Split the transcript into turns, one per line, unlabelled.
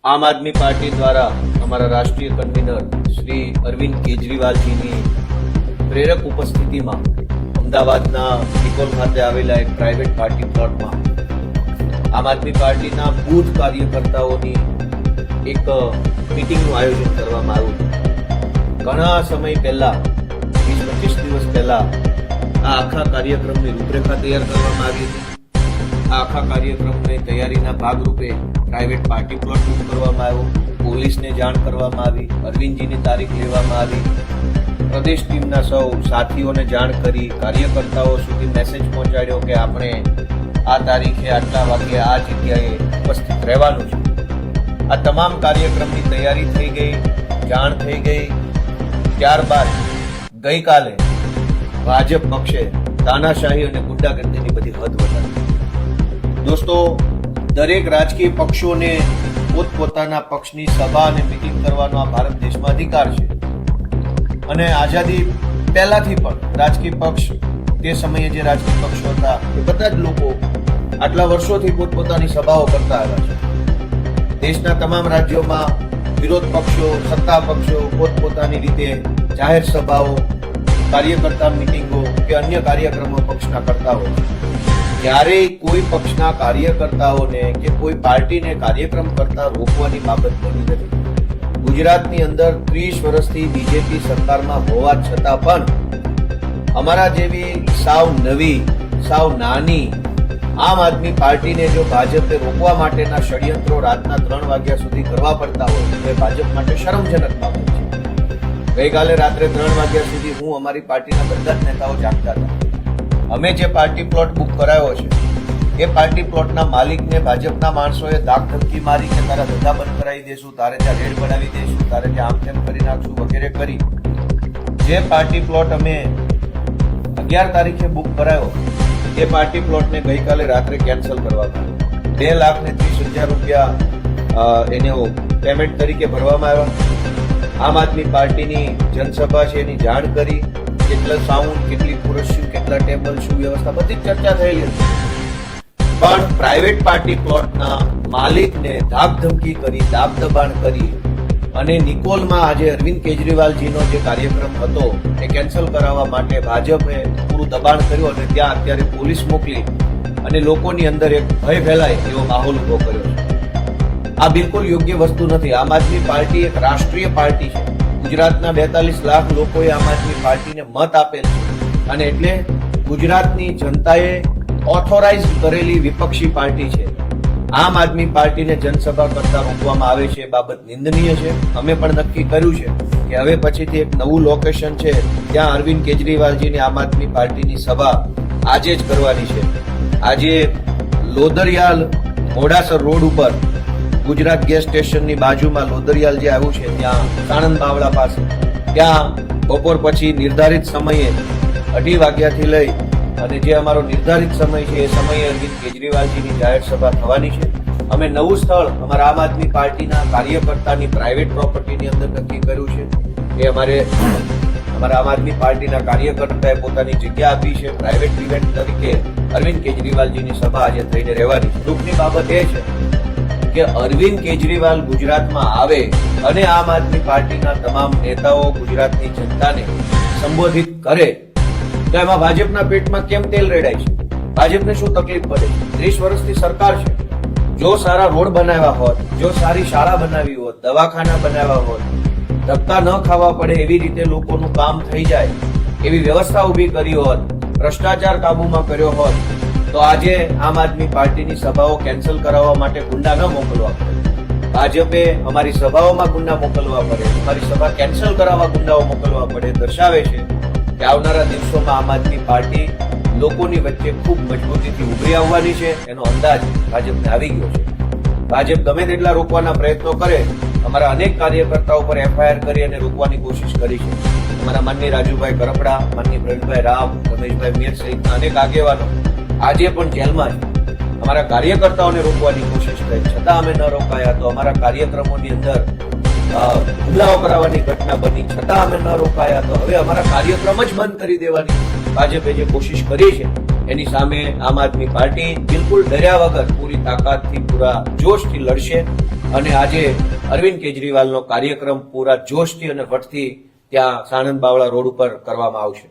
આમ આદમી પાર્ટી દ્વારા અમારા રાષ્ટ્રીય કન્વીનર શ્રી અરવિંદ કેજરીવાલજીની પ્રેરક ઉપસ્થિતિમાં અમદાવાદના નિકોલ ખાતે આવેલા એક પ્રાઇવેટ પાર્ટી પ્લોટમાં આમ આદમી પાર્ટીના બૂથ કાર્યકર્તાઓની એક મીટિંગનું આયોજન કરવામાં આવ્યું. ઘણા સમય પહેલા 20-25 દિવસ પહેલા આ આખા કાર્યક્રમની રૂપરેખા તૈયાર કરવામાં આવી હતી. આ આખા કાર્યક્રમની તૈયારીના ભાગરૂપે પ્રાઇવેટ પાર્ટી પ્લોટ બુક કરવામાં આવ્યો, પોલીસને જાણ કરવામાં આવી, અરવિંદજીની તારીખ લેવામાં આવી, પ્રદેશ ટીમના સૌ સાથીઓને જાણ કરી, કાર્યકર્તાઓ સુધી મેસેજ પહોંચાડ્યો કે આપણે આ તારીખે આટલા વાગે આ જગ્યાએ ઉપસ્થિત રહેવાનું છે. આ તમામ કાર્યક્રમની તૈયારી થઈ ગઈ, જાણ થઈ ગઈ. ત્યારબાદ ગઈકાલે ભાજપ પક્ષે તાનાશાહી અને ગુંડાગર્દીની બધી હદ વધારી. દોસ્તો, દરેક રાજકીય પક્ષોને પોતપોતાના પક્ષની સભા અને મિટિંગ કરવાનો આ ભારત દેશમાં અધિકાર છે અને આઝાદી પહેલાથી પણ રાજકીય પક્ષ, તે સમયે જે રાજકીય પક્ષો હતા એ બધા જ લોકો આટલા વર્ષોથી પોતપોતાની સભાઓ કરતા આવ્યા છે. દેશના તમામ રાજ્યોમાં વિરોધ પક્ષો, સત્તા પક્ષો પોતપોતાની રીતે જાહેર સભાઓ, કાર્યકર્તા મિટિંગો કે અન્ય કાર્યક્રમો પક્ષના કરતા હોય. ક્યારેય કોઈ પક્ષના કાર્યકર્તાઓને કે કોઈ પાર્ટીને કાર્યક્રમ કરતા રોકવાની બાબત બની નથી. ગુજરાતની અંદર 30 વર્ષથી બીજેપી સરકારમાં હોવા છતાં પણ અમારા જેવી સાવ નવી, સાવ નાની આમ આદમી પાર્ટીને જો ભાજપે રોકવા માટેના ષડયંત્રો રાતના 3 વાગ્યા સુધી કરવા પડતા હોય તો એ ભાજપ માટે શરમજનક બાબત છે. ગઈકાલે રાત્રે 3 વાગ્યા સુધી હું અમારી પાર્ટીના બધા જ નેતાઓ જાગતા હતા. અમે જે પાર્ટી પ્લોટ બુક કરાયો છે એ પાર્ટી પ્લોટના માલિકને ભાજપના માણસોએ ધાક ધમકી મારી કે તારા ધંધા બંધ કરાવી દેશું, તારે ત્યાં રેડ બનાવી દઈશું, તારે ત્યાં આમ તેમ કરી નાખશું વગેરે કરી જે પાર્ટી પ્લોટ અમે 11 તારીખે બુક કરાયો એ પાર્ટી પ્લોટને ગઈકાલે રાત્રે કેન્સલ કરવામાં આવ્યો. 2,30,000 રૂપિયા એને પેમેન્ટ તરીકે ભરવામાં આવ્યા. આમ આદમી પાર્ટીની જનસભા છે એની જાણ કરી, કેટલા સાઉન્ડ, કેટલી ખુરશ, કેટલા ટેબલ, શું વ્યવસ્થા, બધી ચર્ચા થયેલી હતી. પણ પ્રાઇવેટ પાર્ટી પ્લોટના માલિકને ધાક ધમકી કરી, દાબ દબાણ કરી અને નિકોલમાં આજે અરવિંદ કેજરીવાલજીનો જે કાર્યક્રમ હતો એ કેન્સલ કરાવવા માટે ભાજપે પૂરું દબાણ કર્યું અને ત્યાં અત્યારે પોલીસ મોકલી અને લોકોની અંદર એક ભય ફેલાય એવો માહોલ ઉભો કર્યો છે. આ બિલકુલ યોગ્ય વસ્તુ નથી. આમ આદમી પાર્ટી એક રાષ્ટ્રીય પાર્ટી છે. ગુજરાતના 42 લાખ લોકોએ આમ આદમી પાર્ટીને મત આપેલ છે અને એટલે ગુજરાતની જનતાએ ઓથોરાઇઝ કરેલી વિપક્ષી પાર્ટી છે. આમ આદમી પાર્ટીને જનસભા કરતા રોકવામાં આવે છે એ બાબત નિંદનીય છે. અમે પણ નક્કી કર્યું છે કે હવે પછીથી એક નવું લોકેશન છે ત્યાં અરવિંદ કેજરીવાલજીની આમ આદમી પાર્ટીની સભા આજે જ કરવાની છે. આજે લોદરિયાલ મોડાસર રોડ ઉપર ગુજરાત ગેસ સ્ટેશનની બાજુમાં લોદરિયાલ જે આવ્યું છે ત્યાં સાણંદ બાવળા પાસે, ત્યાં બપોર પછી નિર્ધારિત સમયે 2:30 વાગ્યાથી લઈ અને જે અમારો નિર્ધારિત સમય છે એ સમયે અરવિંદ કેજરીવાલજીની જાહેર સભા થવાની છે. અમે નવું સ્થળ અમારા આમ આદમી પાર્ટીના કાર્યકર્તાની પ્રાઇવેટ પ્રોપર્ટીની અંદર નક્કી કર્યું છે. એ અમારા આમ આદમી પાર્ટીના કાર્યકર્તાએ પોતાની જગ્યા આપી છે. પ્રાઇવેટ ઇવેન્ટ તરીકે અરવિંદ કેજરીવાલજીની સભા આજે થઈને રહેવાની છે. દુઃખની બાબત એ છે કે અરવિંદ કેજરીવાલ ગુજરાતમાં આવે અને આમ આદમી પાર્ટીના તમામ નેતાઓ ગુજરાતની જનતાને સંબોધિત કરે તો એમાં ભાજપના પેટમાં કેમ તેલ રેડાય છે? ભાજપને શું તકલીફ પડે છે? 30 વર્ષથી સરકાર છે. જો સારા રોડ બનાવ્યા હોત, જો સારી શાળા બનાવી હોત, દવાખાના બનાવ્યા હોત, ધક્કા ન ખાવા પડે એવી રીતે લોકોનું કામ થઈ જાય એવી વ્યવસ્થા ઊભી કરી હોત, ભ્રષ્ટાચાર કાબૂમાં કર્યો હોત તો આજે આમ આદમી પાર્ટીની સભાઓ કેન્સલ કરાવવા માટે ગુંડા ન મોકલવા પડે. ભાજપે અમારી સભાઓમાં ગુંડા મોકલવા પડે, અમારી સભા કેન્સલ કરાવવા ગુંડાઓ મોકલવા પડે. દર્શાવે છે કે આવનારા દિવસોમાં આમ આદમી પાર્ટી લોકોની વચ્ચે ખૂબ મજબૂતીથી ઉભરી આવવાની છે. એનો અંદાજ ભાજપને આવી ગયો છે. ભાજપ ગમે તેટલા રોકવાના પ્રયત્નો કરે, અમારા અનેક કાર્યકર્તાઓ પર FIR કરી અને રોકવાની કોશિશ કરી છે. અમારા માનનીય રાજુભાઈ કરપડા, માનનીય પ્રવીણભાઈ રામ, રમેશભાઈ મેર સહિતના અનેક આગેવાનો આજે પણ જેલમાં છે. અમારા કાર્યકર્તાઓને રોકવાની કોશિશ થઈ, છતાં અમે ન રોકાયા. તો અમારા કાર્યક્રમોની અંદર હુમલાઓ કરાવવાની ઘટના બની, છતાં અમે ન રોકાયા. તો હવે અમારા કાર્યક્રમ જ બંધ કરી દેવાની ભાજપે જે કોશિશ કરી છે એની સામે આમ આદમી પાર્ટી બિલકુલ ડર્યા વગર પૂરી તાકાતથી પૂરા જોશથી લડશે અને આજે અરવિંદ કેજરીવાલનો કાર્યક્રમ પૂરા જોશથી અને વટથી ત્યાં સાણંદ બાવળા રોડ ઉપર કરવામાં આવશે.